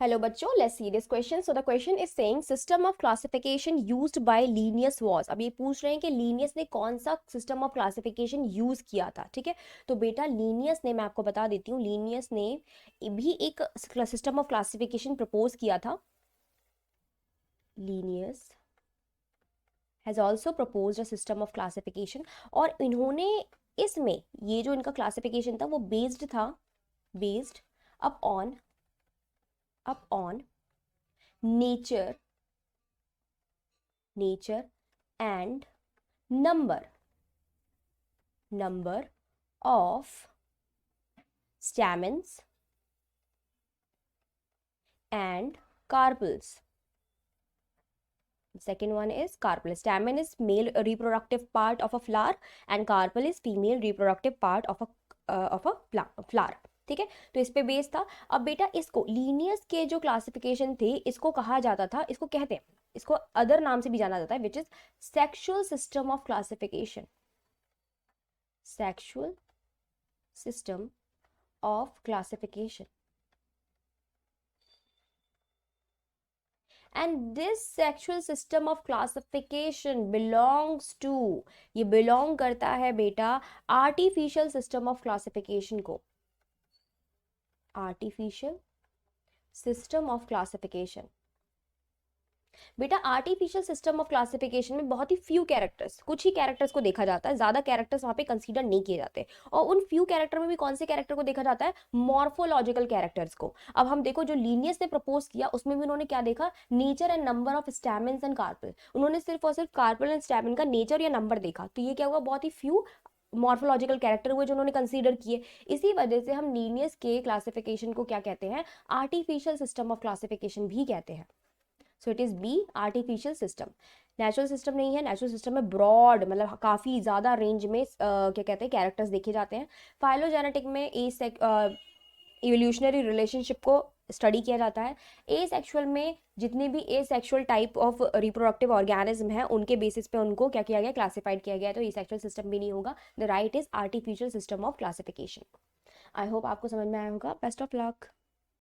Hello बच्चों, let's see this question. So the question is saying system of classification used by Linnaeus was. अब ये पूछ रहे हैं कि Linnaeus ने कौन सा system of classification use किया था. ठीक है, तो बेटा Linnaeus ने, मैं आपको बता देती हूँ, Linnaeus ने भी एक system of classification propose किया था. Linnaeus has also proposed a system of classification. और इन्होंने इसमें ये जो इनका classification था वो based upon nature and number of stamens and carpels. Second one is carpel. Stamen is male reproductive part of a flower and carpel is female reproductive part of a flower. ठीक है, तो इस पे base था. अब बेटा इसको Linnaeus के जो क्लासिफिकेशन थे इसको कहा जाता था, इसको कहते हैं, इसको अदर नाम से भी जाना जाता है, which is sexual system of classification. Sexual system of classification. And this sexual system of classification belongs to, ये belong करता है बेटा artificial system of classification को. artificial system of classification. बेटा आर्टिफिशियल सिस्टम ऑफ क्लासिफिकेशन में बहुत ही few characters, कुछ ही characters को देखा जाता है, ज्यादा कैरेक्टर्स वहां पे कंसीडर नहीं किए जाते. और उन फ्यू कैरेक्टर में भी कौन से कैरेक्टर को देखा जाता है? मॉर्फोलॉजिकल कैरेक्टर्स को. अब हम देखो जो लीनियस ने प्रपोज किया उसमें भी उन्होंने क्या देखा? Nature and number of stamens and carpel. उन्होंने सिर्फ और सिर्फ कार्पल एंड स्टैमेन का नेचर या नंबर देखा. तो ये क्या हुआ? बहुत ही फ्यू मॉर्फोलॉजिकल कैरेक्टर हुए जो उन्होंने कंसीडर किए. इसी वजह से हम लीनियस के क्लासिफिकेशन को क्या कहते हैं? आर्टिफिशियल सिस्टम ऑफ क्लासिफिकेशन भी कहते हैं. So it is B, artificial system. Natural system नहीं है. नेचुरल सिस्टम में ब्रॉड, मतलब काफ़ी ज़्यादा रेंज में क्या कहते हैं, कैरेक्टर्स देखे जाते हैं. फाइलोजेनेटिक में इवोल्यूशनरी रिलेशनशिप को स्टडी किया जाता है. ए सेक्शुअल में जितने भी asexual type of reproductive organism है उनके बेसिस पे उनको क्या किया गया? क्लासिफाइड किया गया. तो ए सेक्शुअल सिस्टम भी नहीं होगा. The right is artificial system of classification. I hope आपको समझ में आया होगा. Best of luck.